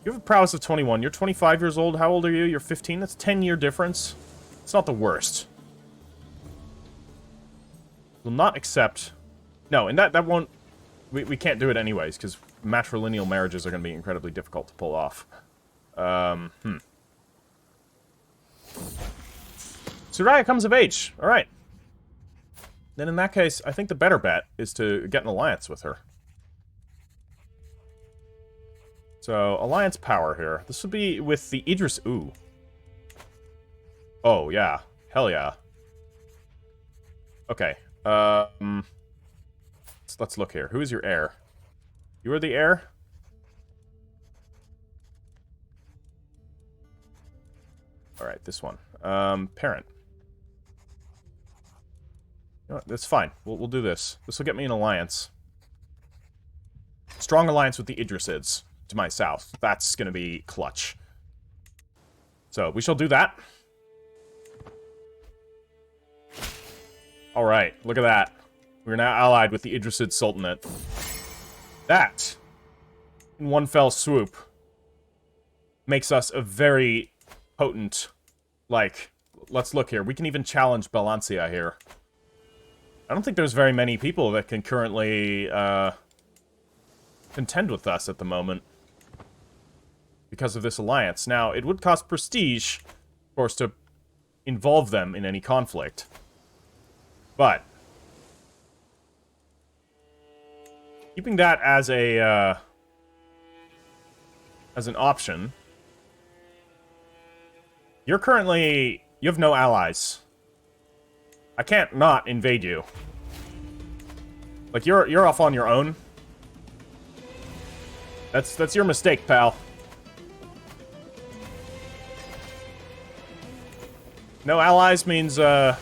S1: You have a prowess of 21. You're 25 years old. How old are you? You're 15. That's a 10-year difference. It's not the worst. Will not accept... No, and that won't... We can't do it anyways, because matrilineal marriages are going to be incredibly difficult to pull off. Soraya comes of age. Alright. Then in that case, I think the better bet is to get an alliance with her. So, alliance power here. This would be with the Idris... Ooh. Oh, yeah. Hell yeah. Okay. Let's look here. Who is your heir? You are the heir? Alright, this one. Parent. You know what? That's fine. We'll do this. This will get me an alliance. Strong alliance with the Idrisids to my south. That's gonna be clutch. So, we shall do that. Alright, look at that. We're now allied with the Idrisid Sultanate. That, in one fell swoop, makes us a very potent, like, let's look here. We can even challenge Balancia here. I don't think there's very many people that can currently contend with us at the moment because of this alliance. Now, it would cost prestige, of course, to involve them in any conflict. But keeping that as a as an option, you have no allies. I can't not invade you. Like, you're off on your own. That's your mistake, pal. No allies means you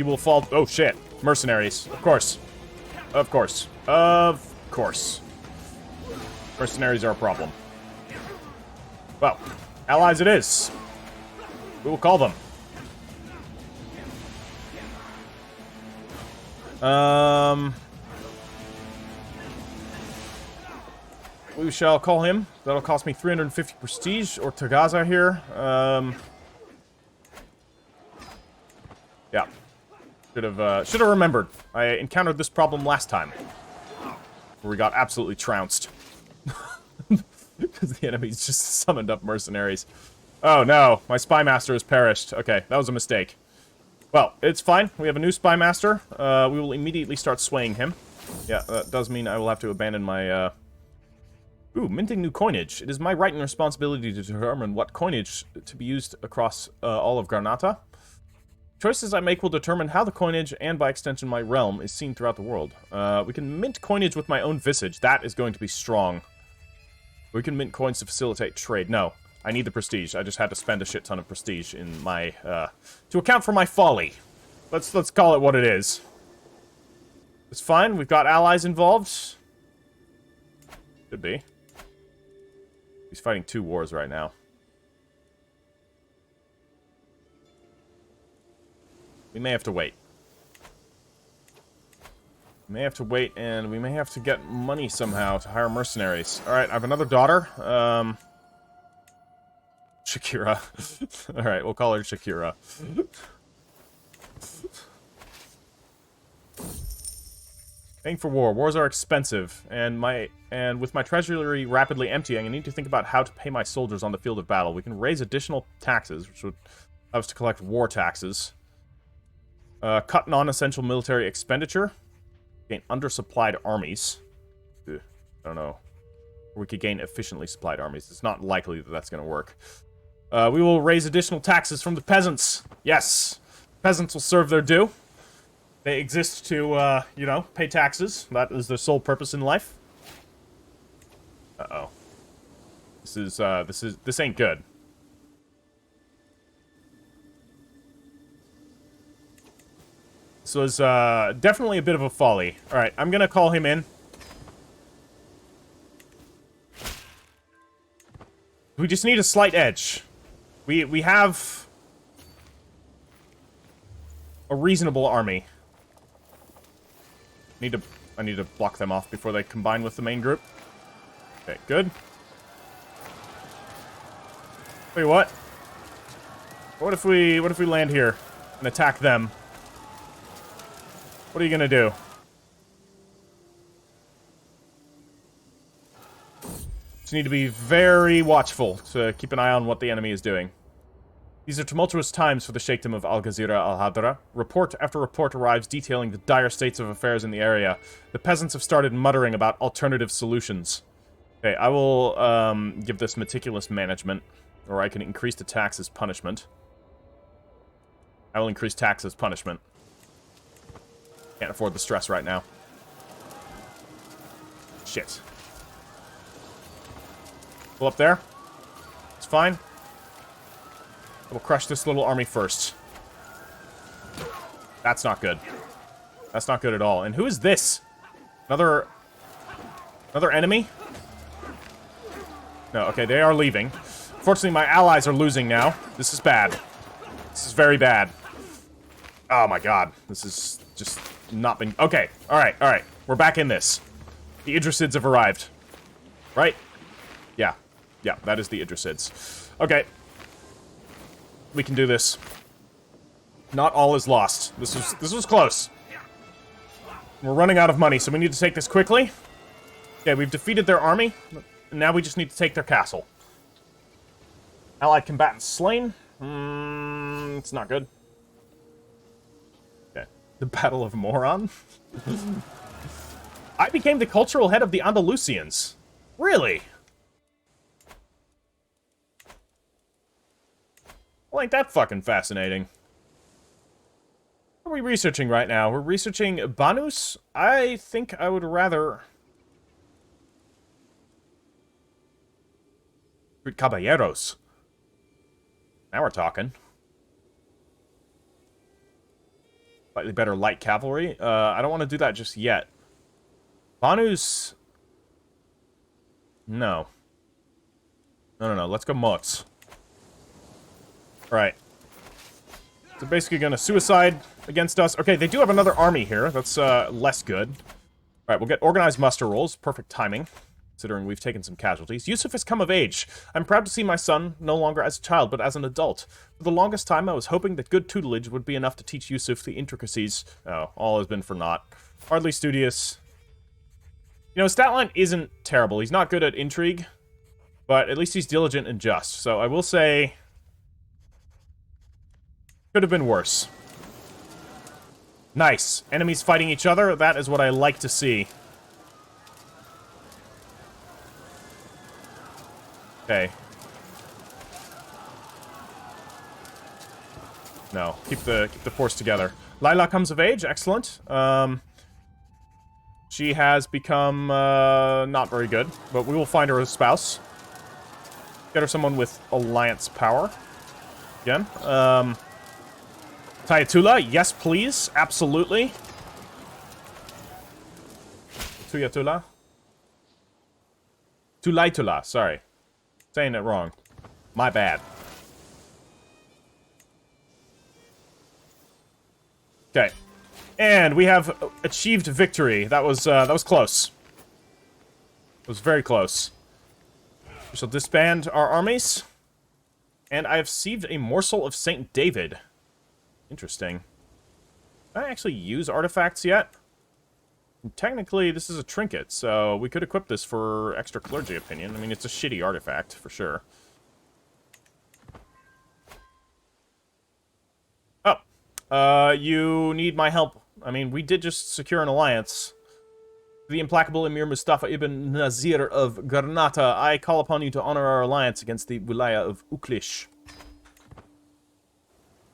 S1: will fall. Oh shit. Mercenaries. Of course. Of course. Of course. Mercenaries are a problem. Well, allies it is. We will call them. We shall call him. That'll cost me 350 prestige, or Tagaza here. Yeah. Should have remembered. I encountered this problem last time, where we got absolutely trounced. Because the enemies just summoned up mercenaries. Oh no, my spy master has perished. Okay, that was a mistake. Well, it's fine. We have a new spy master. We will immediately start swaying him. Yeah, that does mean I will have to abandon my, Ooh, minting new coinage. It is my right and responsibility to determine what coinage to be used across all of Granada. Choices I make will determine how the coinage, and by extension my realm, is seen throughout the world. We can mint coinage with my own visage. That is going to be strong. We can mint coins to facilitate trade. No, I need the prestige. I just had to spend a shit ton of prestige in my, to account for my folly. Let's call it what it is. It's fine. We've got allies involved. Should be. He's fighting 2 wars right now. We may have to wait. We may have to wait, and we may have to get money somehow to hire mercenaries. Alright, I have another daughter. Shakira. Alright, we'll call her Shakira. Paying for war. Wars are expensive, and with my treasury rapidly emptying, I need to think about how to pay my soldiers on the field of battle. We can raise additional taxes, which would allow us to collect war taxes. Cut non-essential military expenditure. Gain undersupplied armies. Ugh, I don't know. Or we could gain efficiently supplied armies. It's not likely that that's going to work. We will raise additional taxes from the peasants. Yes. Peasants will serve their due. They exist to, you know, pay taxes. That is their sole purpose in life. Uh-oh. This ain't good. This was, definitely a bit of a folly. Alright, I'm gonna call him in. We just need a slight edge. We have a reasonable army. I need to block them off before they combine with the main group. Okay, good. Wait, what? What if we land here and attack them? What are you gonna do? Just need to be very watchful to keep an eye on what the enemy is doing. These are tumultuous times for the Sheikhdom of Al-Ghazira al-Hadra. Report after report arrives detailing the dire states of affairs in the area. The peasants have started muttering about alternative solutions. Okay, I will give this meticulous management, or I can increase the tax as punishment. I will increase tax as punishment. Can't afford the stress right now. Shit. Pull up there. It's fine. We'll crush this little army first. That's not good. That's not good at all. And who is this? Another enemy? No, okay, they are leaving. Fortunately, my allies are losing now. This is bad. This is very bad. Oh my god. This is just not been... Okay, alright, alright. We're back in this. The Idrisids have arrived. Right? Yeah. Yeah, that is the Idrisids. Okay. We can do this. Not all is lost. This was close. We're running out of money, so we need to take this quickly. Okay, we've defeated their army. Now we just need to take their castle. Allied combatants slain. It's not good. Okay. The Battle of Moron. I became the cultural head of the Andalusians. Really? Well, ain't that fucking fascinating? What are we researching right now? We're researching Banus? I think I would rather... Caballeros. Now we're talking. Slightly better light cavalry. I don't want to do that just yet. Banus... No. No. Let's go Mots. Alright. So basically gonna suicide against us. Okay, they do have another army here. That's less good. Alright, we'll get organized muster rolls. Perfect timing, considering we've taken some casualties. Yusuf has come of age. I'm proud to see my son no longer as a child, but as an adult. For the longest time, I was hoping that good tutelage would be enough to teach Yusuf the intricacies. Oh, all has been for naught. Hardly studious. You know, his stat line isn't terrible. He's not good at intrigue, but at least he's diligent and just. So I will say... could have been worse. Nice. Enemies fighting each other. That is what I like to see. Okay. No. Keep the force together. Lila comes of age. Excellent. She has become not very good, but we will find her a spouse. Get her someone with alliance power. Again. Tulaytulah, yes please, absolutely. Tulaytulah? Tulaytulah, sorry. Saying it wrong. My bad. Okay. And we have achieved victory. That was close. It was very close. We shall disband our armies. And I have received a morsel of Saint David. Interesting. Did I actually use artifacts yet? Technically, this is a trinket, so we could equip this for extra clergy opinion. I mean, it's a shitty artifact, for sure. Oh. You need my help. I mean, we did just secure an alliance. The implacable Emir Mustafa ibn Nazir of Granata, I call upon you to honor our alliance against the Wilaya of Uklish.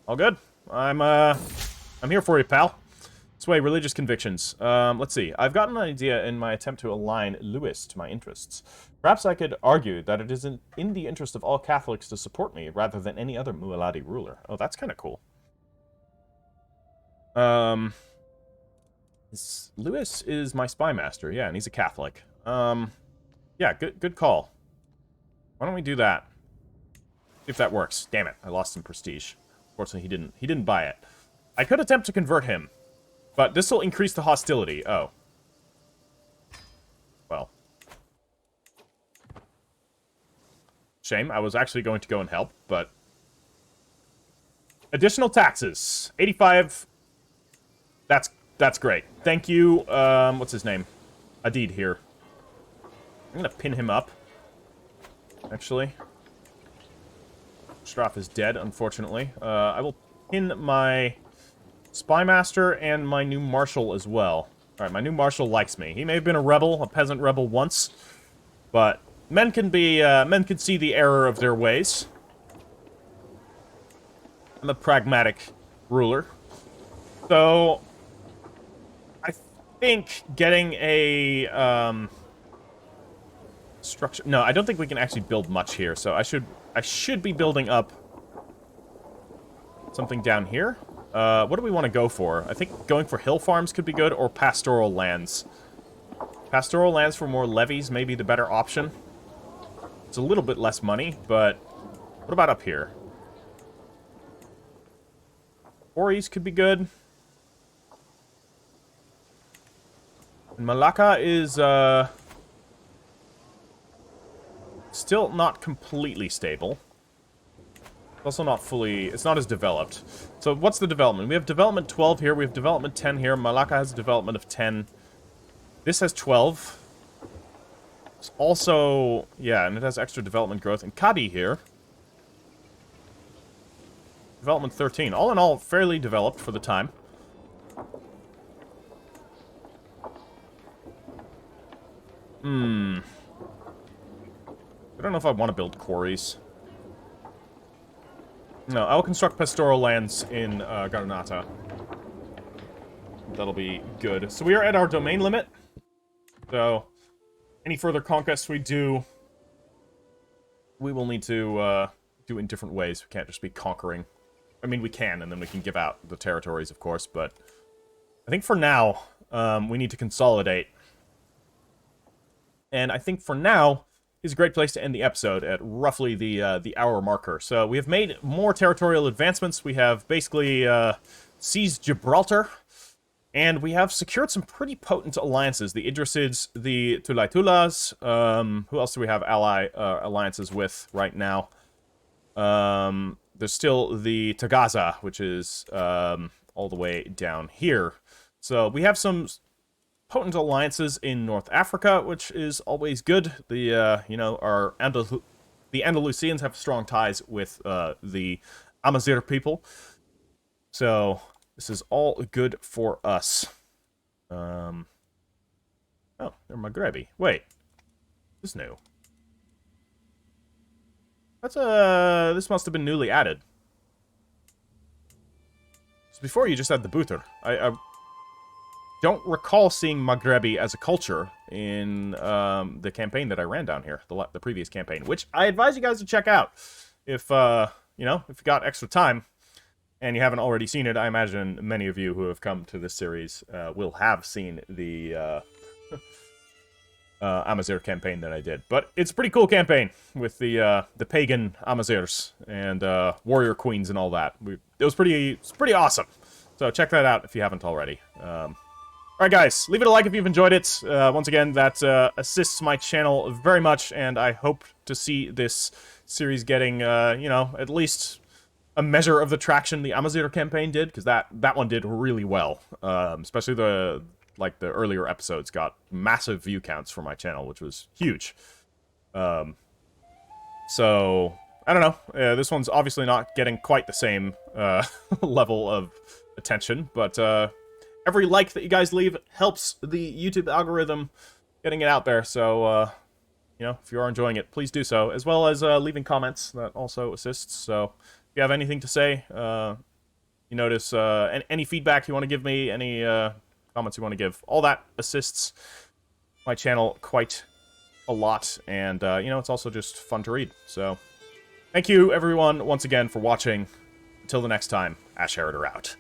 S1: All good? I'm here for you, pal. Sway religious convictions. Let's see. I've gotten an idea in my attempt to align Lewis to my interests. Perhaps I could argue that it is in the interest of all Catholics to support me rather than any other Mualadi ruler. Oh, that's kind of cool. Lewis is my spy master, yeah, and he's a Catholic. Yeah, good call. Why don't we do that? See if that works. Damn it, I lost some prestige. Fortunately, he didn't buy it. I could attempt to convert him, but this will increase the hostility. Oh. Well. Shame, I was actually going to go and help, but... Additional taxes. 85... That's great. Thank you, what's his name? Adid here. I'm gonna pin him up. Actually. Straff is dead, unfortunately. I will pin my spy master and my new marshal as well. Alright, my new marshal likes me. He may have been a rebel, a peasant rebel once, but men can see the error of their ways. I'm a pragmatic ruler. So, I think getting a, structure... No, I don't think we can actually build much here, so I should be building up something down here. What do we want to go for? I think going for hill farms could be good, or pastoral lands. Pastoral lands for more levies may be the better option. It's a little bit less money, but what about up here? Quarries could be good. And Malacca is, Still not completely stable. Also not fully... It's not as developed. So what's the development? We have development 12 here. We have development 10 here. Malacca has a development of 10. This has 12. It's also... Yeah, and it has extra development growth. And Kadi here. Development 13. All in all, fairly developed for the time. I don't know if I want to build quarries. No, I will construct pastoral lands in Garnata. That'll be good. So we are at our domain limit. So, any further conquests we do, we will need to do in different ways. We can't just be conquering. I mean, we can, and then we can give out the territories, of course, but I think for now, we need to consolidate. And I think for now is a great place to end the episode at roughly the hour marker. So we have made more territorial advancements. We have basically seized Gibraltar, and we have secured some pretty potent alliances. The Idrisids, the Tulaytulahs. Who else do we have alliances with right now? There's still the Tagaza, which is all the way down here. So we have some potent alliances in North Africa, which is always good. The the Andalusians have strong ties with the Amazigh people, so this is all good for us. Oh, they're Maghrebi. Wait, this is new. That's this must have been newly added. So before you just had the Butr. I don't recall seeing Maghrebi as a culture in the campaign that I ran down here, the previous campaign, which I advise you guys to check out if if you got extra time and you haven't already seen it. I imagine many of you who have come to this series will have seen the Amazigh campaign that I did, but it's a pretty cool campaign with the pagan Amazighs and warrior queens and all that. It was pretty awesome. So check that out if you haven't already. Alright guys, leave it a like if you've enjoyed it. Once again, that assists my channel very much, and I hope to see this series getting, at least a measure of the traction the Amazigh campaign did, because that one did really well. Especially the earlier episodes got massive view counts for my channel, which was huge. So, I don't know. This one's obviously not getting quite the same level of attention, but every like that you guys leave helps the YouTube algorithm getting it out there. So, if you are enjoying it, please do so, as well as leaving comments. That also assists. So, if you have anything to say, you notice any feedback you want to give me, any comments you want to give, all that assists my channel quite a lot. And, it's also just fun to read. So, thank you, everyone, once again, for watching. Until the next time, Ash Heriter out.